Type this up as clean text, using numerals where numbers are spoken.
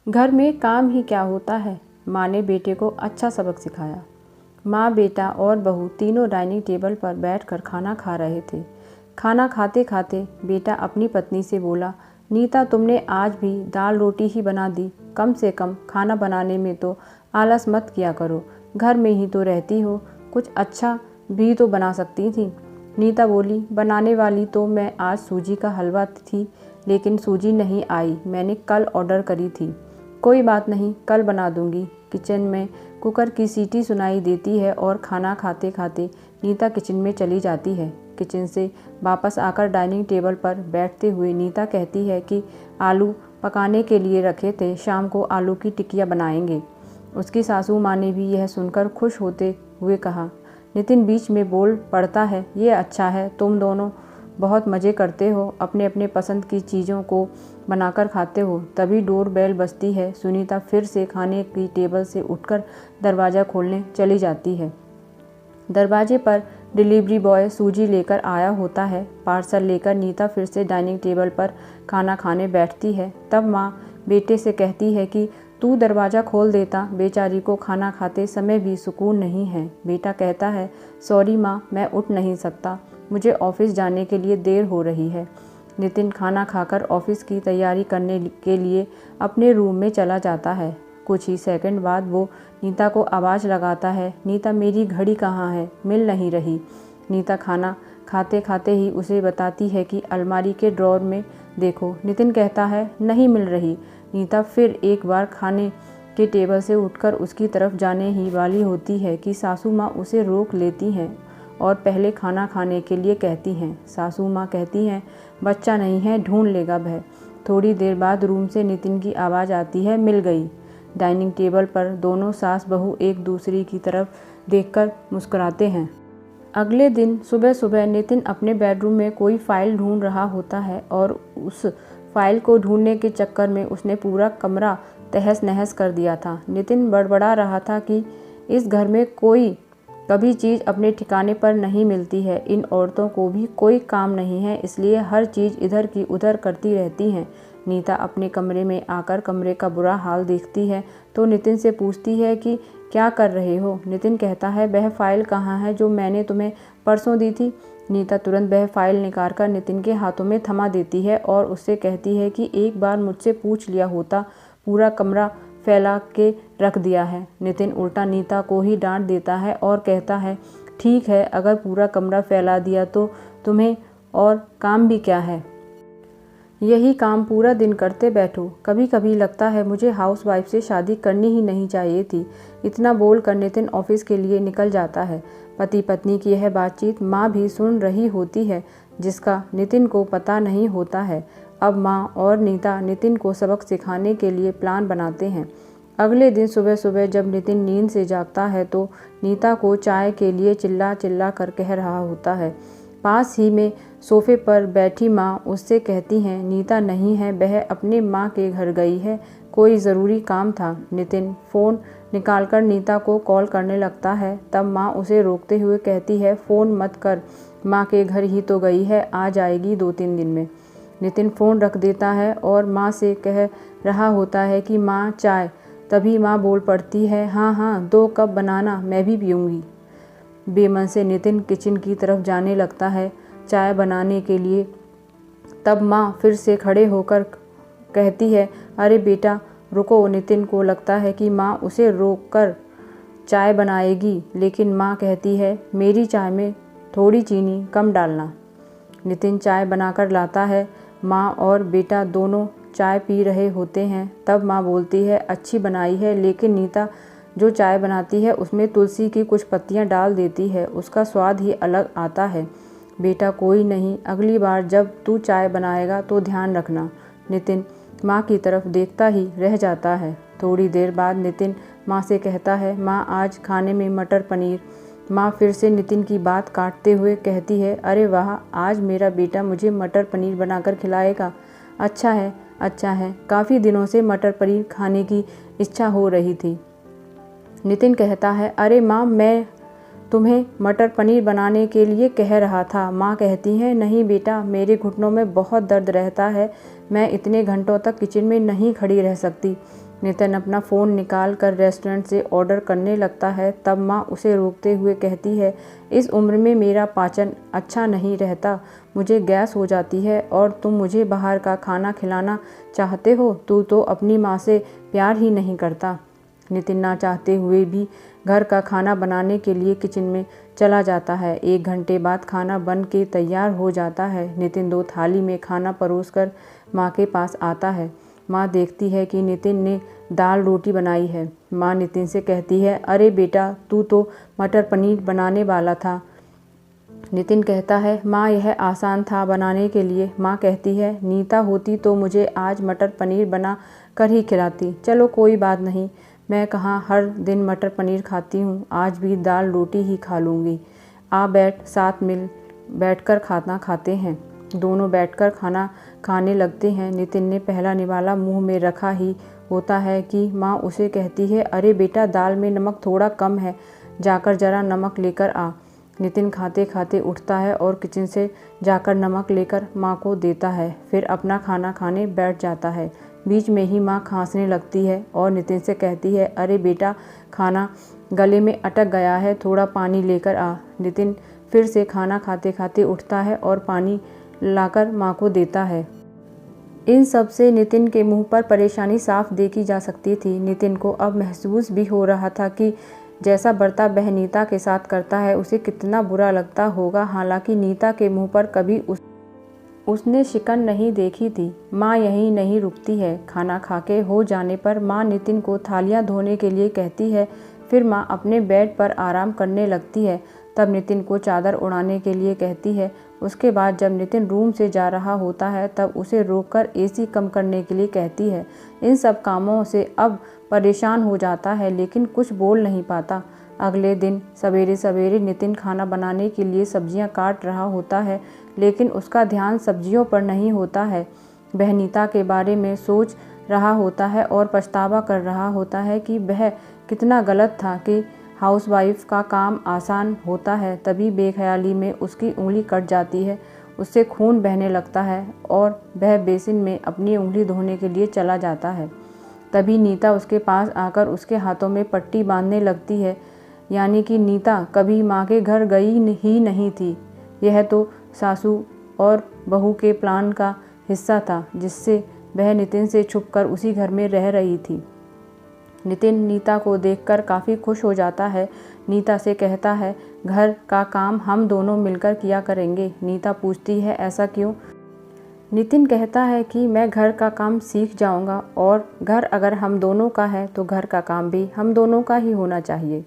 घर में काम ही क्या होता है। माँ ने बेटे को अच्छा सबक सिखाया। माँ, बेटा और बहू तीनों डाइनिंग टेबल पर बैठकर खाना खा रहे थे। खाना खाते खाते बेटा अपनी पत्नी से बोला, नीता, तुमने आज भी दाल रोटी ही बना दी। कम से कम खाना बनाने में तो आलस मत किया करो। घर में ही तो रहती हो, कुछ अच्छा भी तो बना सकती थी। नीता बोली, बनाने वाली तो मैं आज सूजी का हलवा थी, लेकिन सूजी नहीं आई। मैंने कल ऑर्डर करी थी। कोई बात नहीं, कल बना दूंगी। किचन में कुकर की सीटी सुनाई देती है और खाना खाते खाते नीता किचन में चली जाती है। किचन से वापस आकर डाइनिंग टेबल पर बैठते हुए नीता कहती है कि आलू पकाने के लिए रखे थे, शाम को आलू की टिकिया बनाएंगे। उसकी सासू माँ ने भी यह सुनकर खुश होते हुए कहा। नितिन बीच में बोल पड़ता है, ये अच्छा है, तुम दोनों बहुत मज़े करते हो, अपने अपने पसंद की चीज़ों को बनाकर खाते हो। तभी डोर बेल बजती है। सुनीता फिर से खाने की टेबल से उठकर दरवाज़ा खोलने चली जाती है। दरवाजे पर डिलीवरी बॉय सूजी लेकर आया होता है। पार्सल लेकर नीता फिर से डाइनिंग टेबल पर खाना खाने बैठती है। तब माँ बेटे से कहती है कि तू दरवाज़ा खोल देता, बेचारी को खाना खाते समय भी सुकून नहीं है। बेटा कहता है, सॉरी माँ, मैं उठ नहीं सकता, मुझे ऑफिस जाने के लिए देर हो रही है। नितिन खाना खाकर ऑफिस की तैयारी करने के लिए अपने रूम में चला जाता है। कुछ ही सेकंड बाद वो नीता को आवाज़ लगाता है, नीता, मेरी घड़ी कहाँ है, मिल नहीं रही। नीता खाना खाते खाते ही उसे बताती है कि अलमारी के ड्रॉर में देखो। नितिन कहता है, नहीं मिल रही। नीता फिर एक बार खाने के टेबल से उठकर उसकी तरफ जाने ही वाली होती है कि सासू माँ उसे रोक लेती हैं और पहले खाना खाने के लिए कहती हैं। सासू माँ कहती हैं, बच्चा नहीं है, ढूंढ लेगा वह। थोड़ी देर बाद रूम से नितिन की आवाज़ आती है, मिल गई। डाइनिंग टेबल पर दोनों सास बहू एक दूसरे की तरफ देखकर मुस्कुराते हैं। अगले दिन सुबह सुबह नितिन अपने बेडरूम में कोई फाइल ढूंढ रहा होता है और उस फाइल को ढूंढने के चक्कर में उसने पूरा कमरा तहस नहस कर दिया था। नितिन बड़बड़ा रहा था कि इस घर में कोई कभी चीज़ अपने ठिकाने पर नहीं मिलती है। इन औरतों को भी कोई काम नहीं है, इसलिए हर चीज़ इधर की उधर करती रहती हैं। नीता अपने कमरे में आकर कमरे का बुरा हाल देखती है तो नितिन से पूछती है कि क्या कर रहे हो। नितिन कहता है, वह फाइल कहाँ है जो मैंने तुम्हें परसों दी थी। नीता तुरंत वह फाइल निकाल कर नितिन के हाथों में थमा देती है और उससे कहती है कि एक बार मुझसे पूछ लिया होता, पूरा कमरा फैला के रख दिया है। नितिन उल्टा नीता को ही डांट देता है और कहता है, ठीक है, अगर पूरा कमरा फैला दिया तो तुम्हें और काम भी क्या है, यही काम पूरा दिन करते बैठो। कभी कभी लगता है मुझे हाउसवाइफ से शादी करनी ही नहीं चाहिए थी। इतना बोलकर नितिन ऑफिस के लिए निकल जाता है। पति पत्नी की यह बातचीत माँ भी सुन रही होती है, जिसका नितिन को पता नहीं होता है। अब माँ और नीता नितिन को सबक सिखाने के लिए प्लान बनाते हैं। अगले दिन सुबह सुबह जब नितिन नींद से जागता है तो नीता को चाय के लिए चिल्ला चिल्ला कर कह रहा होता है। पास ही में सोफे पर बैठी माँ उससे कहती हैं, नीता नहीं है, वह अपने माँ के घर गई है, कोई ज़रूरी काम था। नितिन फ़ोन निकालकर नीता को कॉल करने लगता है। तब माँ उसे रोकते हुए कहती है, फ़ोन मत कर, माँ के घर ही तो गई है, आ जाएगी 2-3 दिन में। नितिन फ़ोन रख देता है और माँ से कह रहा होता है कि माँ चाय। तभी माँ बोल पड़ती है, हाँ हाँ, 2 कप बनाना, मैं भी पीऊँगी। बेमन से नितिन किचन की तरफ जाने लगता है चाय बनाने के लिए। तब माँ फिर से खड़े होकर कहती है, अरे बेटा रुको। नितिन को लगता है कि माँ उसे रोककर चाय बनाएगी, लेकिन माँ कहती है, मेरी चाय में थोड़ी चीनी कम डालना। नितिन चाय बनाकर लाता है। माँ और बेटा दोनों चाय पी रहे होते हैं। तब माँ बोलती है, अच्छी बनाई है, लेकिन नीता जो चाय बनाती है उसमें तुलसी की कुछ पत्तियाँ डाल देती है, उसका स्वाद ही अलग आता है। बेटा कोई नहीं, अगली बार जब तू चाय बनाएगा तो ध्यान रखना। नितिन माँ की तरफ देखता ही रह जाता है। थोड़ी देर बाद नितिन माँ से कहता है, माँ आज खाने में मटर पनीर। माँ फिर से नितिन की बात काटते हुए कहती है, अरे वाह, आज मेरा बेटा मुझे मटर पनीर बनाकर खिलाएगा। अच्छा है, अच्छा है, काफ़ी दिनों से मटर पनीर खाने की इच्छा हो रही थी। नितिन कहता है, अरे माँ, मैं तुम्हें मटर पनीर बनाने के लिए कह रहा था। माँ कहती है, नहीं बेटा, मेरे घुटनों में बहुत दर्द रहता है, मैं इतने घंटों तक किचन में नहीं खड़ी रह सकती। नितिन अपना फ़ोन निकाल कर रेस्टोरेंट से ऑर्डर करने लगता है। तब माँ उसे रोकते हुए कहती है, इस उम्र में मेरा पाचन अच्छा नहीं रहता, मुझे गैस हो जाती है और तुम मुझे बाहर का खाना खिलाना चाहते हो। तू तो अपनी माँ से प्यार ही नहीं करता। नितिन ना चाहते हुए भी घर का खाना बनाने के लिए किचन में चला जाता है। 1 घंटे बाद खाना बन के तैयार हो जाता है। नितिन 2 थाली में खाना परोसकर माँ के पास आता है। माँ देखती है कि नितिन ने दाल रोटी बनाई है। माँ नितिन से कहती है, अरे बेटा, तू तो मटर पनीर बनाने वाला था। नितिन कहता है, माँ यह आसान था बनाने के लिए। माँ कहती है, नीता होती तो मुझे आज मटर पनीर बना कर ही खिलाती। चलो कोई बात नहीं, मैं कहाँ हर दिन मटर पनीर खाती हूँ, आज भी दाल रोटी ही खा लूँगी। आ बैठ, साथ मिल बैठकर खाना खाते हैं। दोनों बैठकर खाना खाने लगते हैं। नितिन ने पहला निवाला मुंह में रखा ही होता है कि माँ उसे कहती है, अरे बेटा, दाल में नमक थोड़ा कम है, जाकर ज़रा नमक लेकर आ। नितिन खाते खाते उठता है और किचन से जाकर नमक लेकर माँ को देता है, फिर अपना खाना खाने बैठ जाता है। बीच में ही माँ खांसने लगती है और नितिन से कहती है, अरे बेटा, खाना गले में अटक गया है, थोड़ा पानी लेकर आ। नितिन फिर से खाना खाते खाते उठता है और पानी लाकर माँ को देता है। इन सब से नितिन के मुंह पर परेशानी साफ देखी जा सकती थी। नितिन को अब महसूस भी हो रहा था कि जैसा बर्ताव वह नीता के साथ करता है उसे कितना बुरा लगता होगा। हालांकि नीता के मुंह पर कभी उसने शिकन नहीं देखी थी। माँ यहीं नहीं रुकती है। खाना खाके हो जाने पर माँ नितिन को थालियाँ धोने के लिए कहती है। फिर माँ अपने बेड पर आराम करने लगती है। तब नितिन को चादर उड़ाने के लिए कहती है। उसके बाद जब नितिन रूम से जा रहा होता है तब उसे रोककर एसी कम करने के लिए कहती है। इन सब कामों से अब परेशान हो जाता है लेकिन कुछ बोल नहीं पाता। अगले दिन सवेरे सवेरे नितिन खाना बनाने के लिए सब्जियां काट रहा होता है लेकिन उसका ध्यान सब्जियों पर नहीं होता है। वह नीता के बारे में सोच रहा होता है और पछतावा कर रहा होता है कि वह कितना गलत था कि हाउसवाइफ का काम आसान होता है। तभी बेख्याली में उसकी उंगली कट जाती है, उससे खून बहने लगता है और वह बेसिन में अपनी उंगली धोने के लिए चला जाता है। तभी नीता उसके पास आकर उसके हाथों में पट्टी बांधने लगती है। यानी कि नीता कभी माँ के घर गई ही नहीं थी। यह तो सासू और बहू के प्लान का हिस्सा था जिससे वह नितिन से छुपकर उसी घर में रह रही थी। नितिन नीता को देखकर काफ़ी खुश हो जाता है। नीता से कहता है, घर का काम हम दोनों मिलकर किया करेंगे। नीता पूछती है, ऐसा क्यों? नितिन कहता है कि मैं घर का काम सीख जाऊंगा और घर अगर हम दोनों का है तो घर का काम भी हम दोनों का ही होना चाहिए।